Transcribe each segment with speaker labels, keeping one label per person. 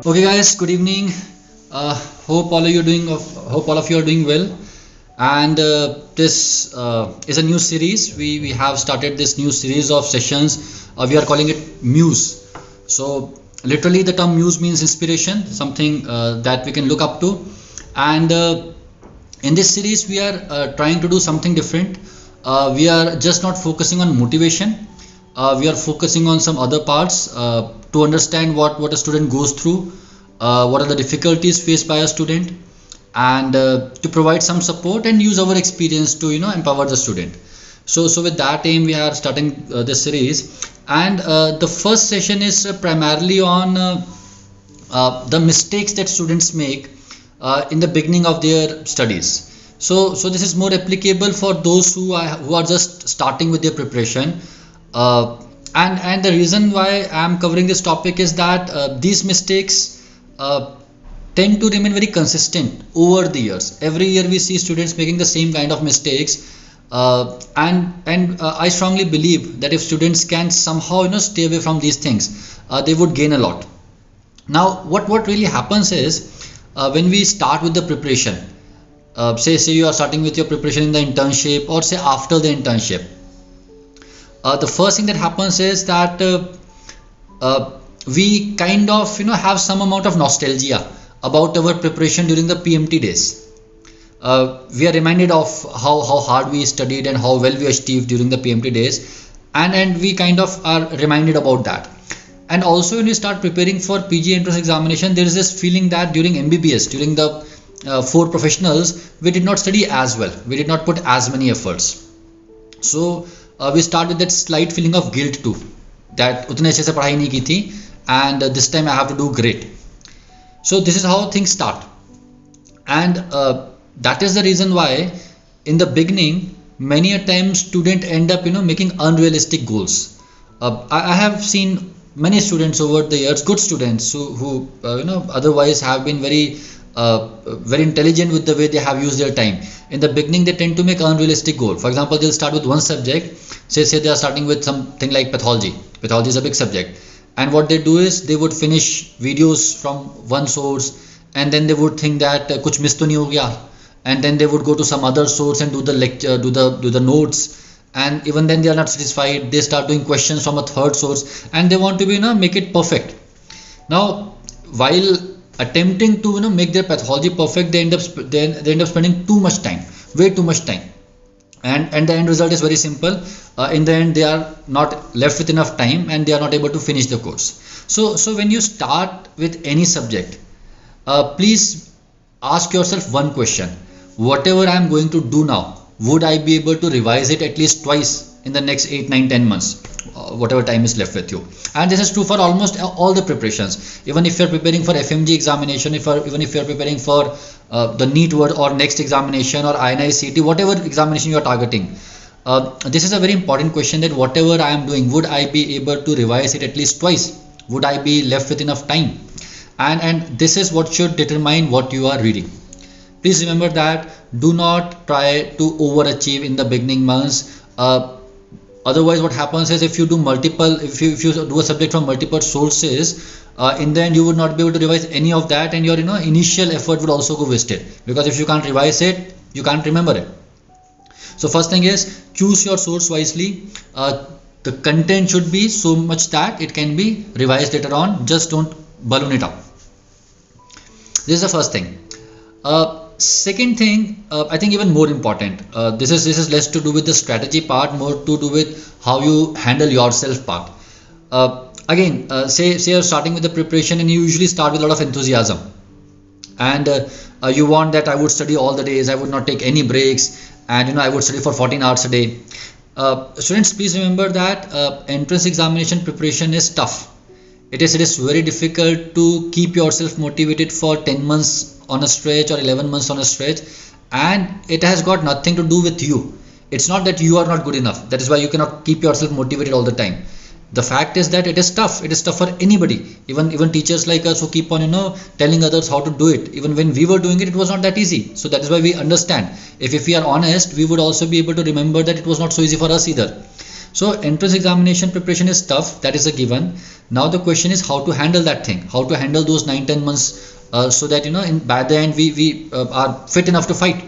Speaker 1: Okay, guys. Good evening. Hope all of you are doing. Hope all of you are doing well. And this is a new series. We have started this new series of sessions. We are calling it Muse. So literally, the term Muse means inspiration, something that we can look up to. And in this series, we are trying to do something different. We are just not focusing on motivation. We are focusing on some other parts to understand what a student goes through, what are the difficulties faced by a student, and to provide some support and use our experience to empower the student. So with that aim, we are starting this series, and the first session is primarily on the mistakes that students make in the beginning of their studies. So this is more applicable for those who are just starting with their preparation. And the reason why I am covering this topic is that these mistakes tend to remain very consistent over the years. Every year we see students making the same kind of mistakes, and I strongly believe that if students can somehow stay away from these things, they would gain a lot. Now, what really happens is when we start with the preparation, say you are starting with your preparation in the internship, or say after the internship. The first thing that happens is that we kind of have some amount of nostalgia about our preparation during the PMT days. We are reminded of how hard we studied and how well we achieved during the PMT days, and we kind of are reminded about that. And also when we start preparing for PG entrance examination, there is this feeling that during MBBS, during the 4 professionals, we did not study as well, we did not put as many efforts. So we start with that slight feeling of guilt too, that utne अच्छे से पढ़ाई नहीं की थी, and this time I have to do great. So this is how things start, and that is the reason why in the beginning many a time student end up making unrealistic goals. I have seen many students over the years, good students who otherwise have been very intelligent with the way they have used their time. In the beginning, they tend to make unrealistic goal. For example, they'll start with one subject. Say they are starting with something like pathology. Pathology is a big subject, and what they do is they would finish videos from one source, and then they would think that kuch miss to nahi ho gaya, and then they would go to some other source and do the lecture, do the notes. And even then they are not satisfied. They start doing questions from a third source, and they want to make it perfect. Now, while attempting to make their pathology perfect, they end up spending too much time, way too much time, and the end result is very simple. In the end, they are not left with enough time, and they are not able to finish the course. So when you start with any subject, please ask yourself one question: whatever I am going to do now, would I be able to revise it at least twice in the next 8, 9, 10 months, whatever time is left with you? And this is true for almost all the preparations. Even if you are preparing for FMG examination, even if you are preparing for the NEET or next examination, or INI-CET, whatever examination you are targeting, this is a very important question, that whatever I am doing, would I be able to revise it at least twice? Would I be left with enough time? And this is what should determine what you are reading. Please remember that do not try to overachieve in the beginning months. Otherwise, what happens is if you do a subject from multiple sources, in the end you would not be able to revise any of that, and your initial effort would also go wasted, because if you can't revise it, you can't remember it. So first thing is, choose your source wisely. The content should be so much that it can be revised later on. Just don't balloon it up. This is the first thing. Second thing, I think even more important, this is less to do with the strategy part, more to do with how you handle yourself part. Again, say you're starting with the preparation, and you usually start with a lot of enthusiasm, and you want that I would study all the days, I would not take any breaks, and I would study for 14 hours a day. Students, please remember that entrance examination preparation is tough. It is very difficult to keep yourself motivated for 10 months on a stretch, or 11 months on a stretch, and it has got nothing to do with you. It's not that you are not good enough, that is why you cannot keep yourself motivated all the time. The fact is that it is tough. It is tough for anybody, even teachers like us who keep on telling others how to do it. Even when we were doing it, it was not that easy. So that is why we understand. If we are honest, we would also be able to remember that it was not so easy for us either. So entrance examination preparation is tough, that is a given. Now the question is how to handle that thing, how to handle those 9-10 months so that by the end we are fit enough to fight.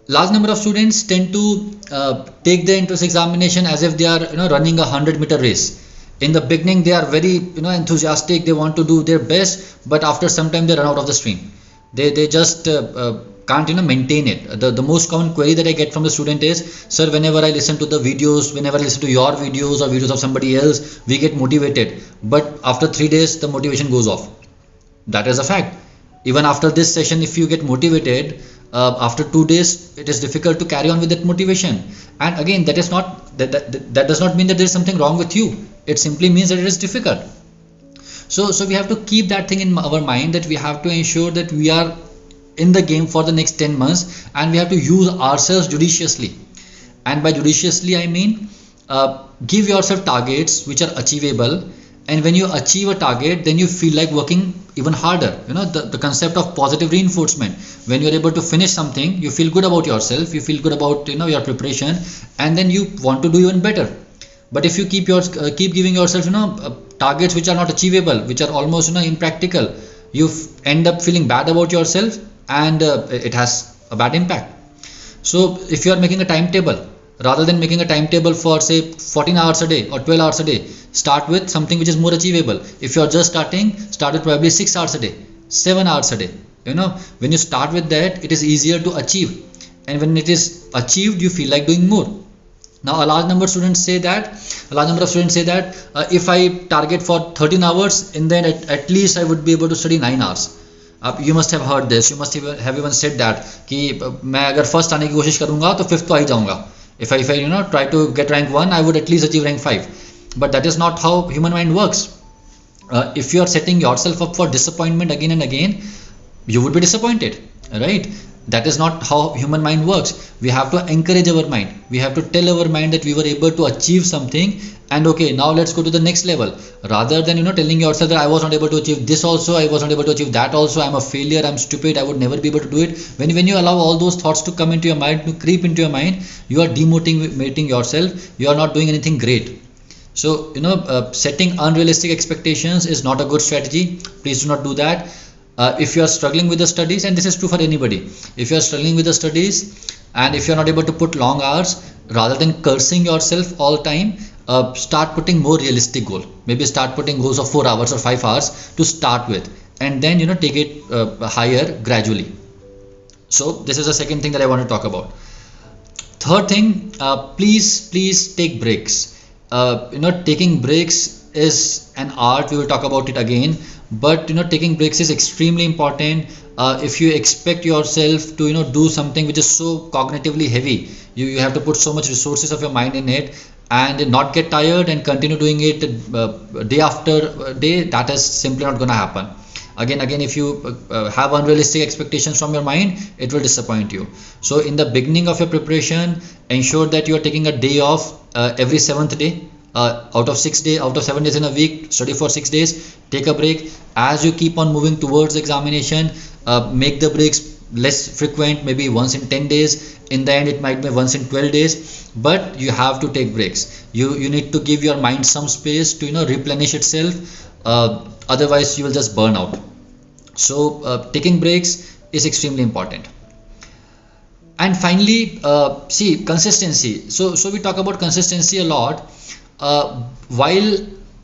Speaker 1: Large number of students tend to take the entrance examination as if they are running a 100-meter race. In the beginning they are very enthusiastic, they want to do their best, but after some time they run out of the stream. They just can't maintain it. The most common query that I get from the student is, sir, whenever I listen to the videos, whenever I listen to your videos or videos of somebody else, we get motivated, but after 3 days the motivation goes off. That is a fact. Even after this session, if you get motivated, after 2 days it is difficult to carry on with that motivation. And again, that is not that does not mean that there is something wrong with you. It simply means that it is difficult. So we have to keep that thing in our mind, that we have to ensure that we are in the game for the next 10 months, and we have to use ourselves judiciously. And by judiciously I mean give yourself targets which are achievable, and when you achieve a target, then you feel like working even harder. The concept of positive reinforcement. When you are able to finish something, you feel good about yourself, you feel good about your preparation, and then you want to do even better. But if you keep giving yourself targets which are not achievable, which are almost impractical, you end up feeling bad about yourself, and it has a bad impact. So if you are making a timetable, rather than making a timetable for say 14 hours a day or 12 hours a day, start with something which is more achievable. If you are just starting, start with probably 6 hours a day, 7 hours a day. When you start with that, it is easier to achieve, and when it is achieved, you feel like doing more. Now a large number of students say that if I target for 13 hours, in then at least I would be able to study 9 hours. You must have heard this, you must have even said that कि मैं अगर first आने की कोशिश करूँगा तो 5th तो आ ही जाऊँगा. If I try to get rank 1, I would at least achieve rank 5. But that is not how human mind works. If you are setting yourself up for disappointment again and again, you would be disappointed, right? That is not how human mind works. We have to encourage our mind. We have to tell our mind that we were able to achieve something, and okay, now let's go to the next level. Rather than telling yourself that I was not able to achieve this also, I was not able to achieve that also, I'm a failure, I'm stupid, I would never be able to do it. When you allow all those thoughts to come into your mind, to creep into your mind, you are demotivating yourself. You are not doing anything great. So setting unrealistic expectations is not a good strategy. Please do not do that. If you are struggling with the studies, and this is true for anybody, if you are struggling with the studies and if you are not able to put long hours, rather than cursing yourself all the time, start putting more realistic goal. Maybe start putting goals of 4 hours or 5 hours to start with, and then take it higher gradually. So this is the second thing that I want to talk about. Third thing, please take breaks. Taking breaks is an art. We will talk about it again, but taking breaks is extremely important. If you expect yourself to do something which is so cognitively heavy, you have to put so much resources of your mind in it, and not get tired and continue doing it day after day, that is simply not going to happen. Again, if you have unrealistic expectations from your mind, it will disappoint you. So in the beginning of your preparation, ensure that you are taking a day off every 7th day. Out of 7 days in a week, study for 6 days, take a break. As you keep on moving towards examination, make the breaks less frequent, maybe once in 10 days. In the end, it might be once in 12 days, but you have to take breaks. You need to give your mind some space to replenish itself. Otherwise you will just burn out. So taking breaks is extremely important. And finally, see, consistency. So we talk about consistency a lot. While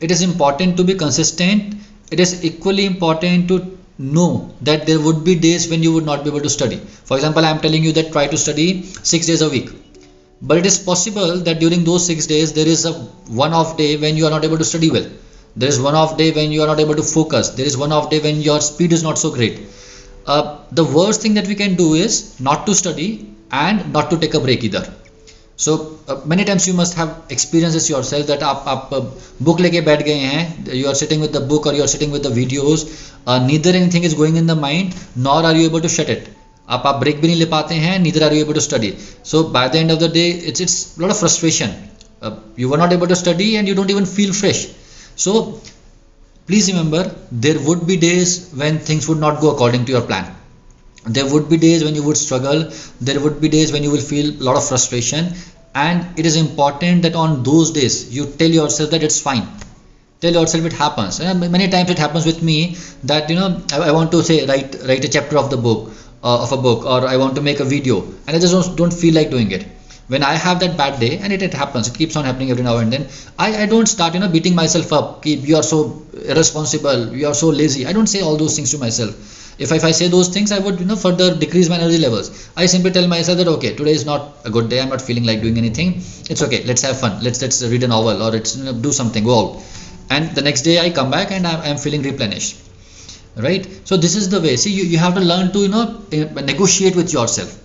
Speaker 1: it is important to be consistent, it is equally important to know that there would be days when you would not be able to study. For example, I am telling you that try to study 6 days a week, but it is possible that during those 6 days there is a one-off day when you are not able to study well. There is one-off day when you are not able to focus. There is one-off day when your speed is not so great. The worst thing that we can do is not to study and not to take a break either. So many times you must have experienced this yourself, that आप book लेके बैठ गए हैं, you are sitting with the book or you are sitting with the videos, neither anything is going in the mind nor are you able to shut it. आप break भी नहीं ले पाते हैं, neither are you able to study. So by the end of the day, it's a lot of frustration. You were not able to study and you don't even feel fresh. So please remember, there would be days when things would not go according to your plan. There would be days when you would struggle. There would be days when you will feel a lot of frustration. And it is important that on those days you tell yourself that it's fine. Tell yourself it happens. And many times it happens with me that I want to say write a chapter of the book of a book, or I want to make a video, and I just don't feel like doing it. When I have that bad day, and it happens, it keeps on happening every now and then, I don't start beating myself up. You are so irresponsible, you are so lazy. I don't say all those things to myself. If I say those things, I would further decrease my energy levels. I simply tell myself that okay, today is not a good day, I'm not feeling like doing anything. It's okay, let's have fun, let's read a novel, or let's do something, go out. And the next day I come back and I'm feeling replenished, right? So this is the way. See, you have to learn to negotiate with yourself.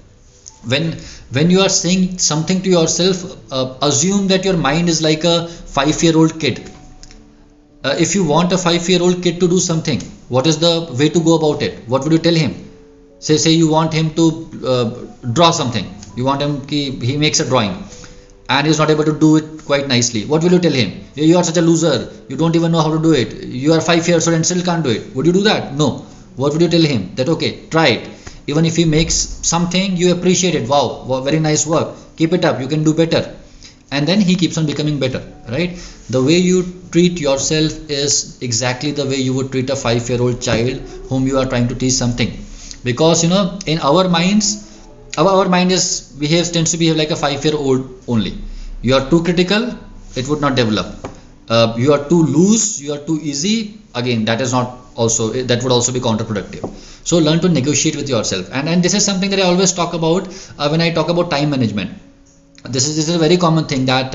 Speaker 1: When you are saying something to yourself, assume that your mind is like a 5-year-old kid. If you want a 5-year-old kid to do something, what is the way to go about it? What would you tell him? Say you want him to draw something. You want him, he makes a drawing and he's not able to do it quite nicely. What will you tell him? You are such a loser, you don't even know how to do it, you are 5 years old and still can't do it. Would you do that? No. What would you tell him? That okay, try it. Even if he makes something, you appreciate it. Wow, very nice work, keep it up, you can do better. And then he keeps on becoming better, right? The way you treat yourself is exactly the way you would treat a 5-year-old child whom you are trying to teach something. Because in our minds, our mind tends to behave like a 5-year-old only. You are too critical, it would not develop. You are too loose, you are too easy, again that would also be counterproductive. So learn to negotiate with yourself. And this is something that I always talk about when I talk about time management. This is a very common thing that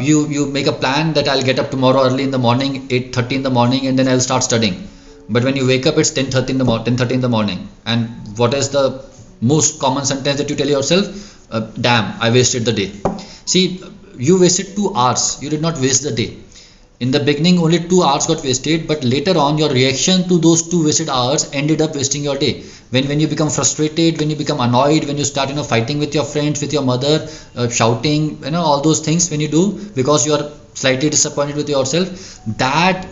Speaker 1: you make a plan that I'll get up tomorrow early in the morning, 8:30 in the morning, and then I'll start studying. But when you wake up, it's 10:30 in the morning. And what is the most common sentence that you tell yourself? Damn, I wasted the day. See, you wasted 2 hours, you did not waste the day. In the beginning only 2 hours got wasted, but later on your reaction to those 2 wasted hours ended up wasting your day. When you become frustrated, when you become annoyed, when you start fighting with your friends, with your mother, shouting, all those things when you do because you are slightly disappointed with yourself, that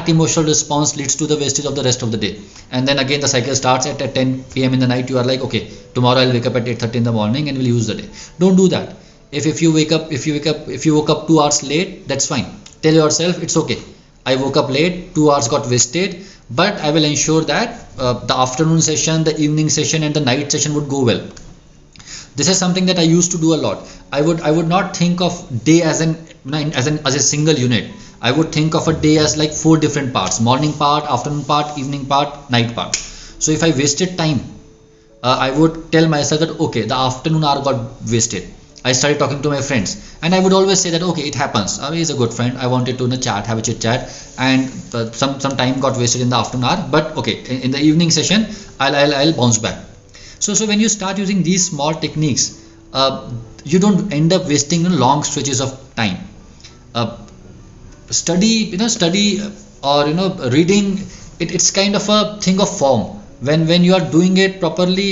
Speaker 1: emotional response leads to the wastage of the rest of the day. And then again the cycle starts at 10 p.m. in the night. You are like, okay, tomorrow I'll wake up at 8:30 in the morning and we'll use the day. Don't do that. If you woke up 2 hours late, that's fine. Tell yourself it's okay, I woke up late, 2 hours got wasted, but I will ensure that the afternoon session, the evening session and the night session would go well. This is something that I used to do a lot. I would not think of day as a single unit. I would think of a day as like 4 different parts: morning part, afternoon part, evening part, night part. So if I wasted time, I would tell myself that okay, the afternoon hour got wasted. I started talking to my friends, and I would always say that okay, it happens. He's a good friend. I wanted to have a chit chat, and some time got wasted in the afternoon hour. But okay, in the evening session, I'll bounce back. So when you start using these small techniques, you don't end up wasting long stretches of time. Study or reading. It's kind of a thing of form. When you are doing it properly,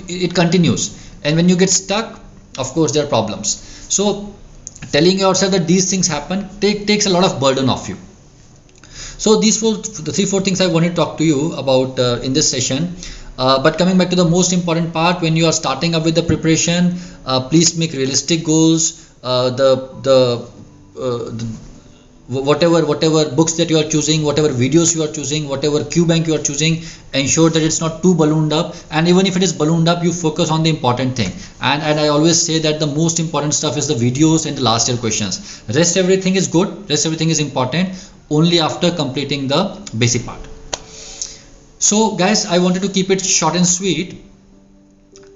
Speaker 1: it continues, and when you get stuck, of course there are problems. So telling yourself that these things happen takes a lot of burden off you. So these the 3-4 things I wanted to talk to you about in this session. But coming back to the most important part, when you are starting up with the preparation, please make realistic goals. Whatever books that you are choosing, whatever videos you are choosing, whatever Q bank you are choosing, ensure that it's not too ballooned up. And even if it is ballooned up, you focus on the important thing. And I always say that the most important stuff is the videos and the last year questions. Rest everything is good, rest everything is important only after completing the basic part. So guys, I wanted to keep it short and sweet,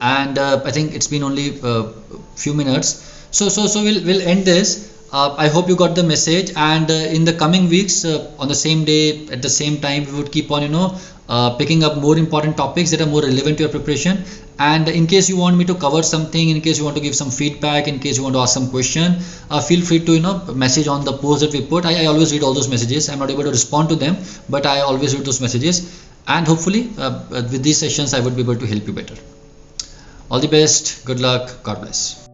Speaker 1: and I think it's been only a few minutes. So we'll end this. I hope you got the message, and in the coming weeks, on the same day at the same time, we would keep on picking up more important topics that are more relevant to your preparation. And in case you want me to cover something, in case you want to give some feedback, in case you want to ask some question, feel free to message on the post that we put. I always read all those messages. I'm not able to respond to them, but I always read those messages, and hopefully with these sessions I would be able to help you better. All the best, good luck, God bless.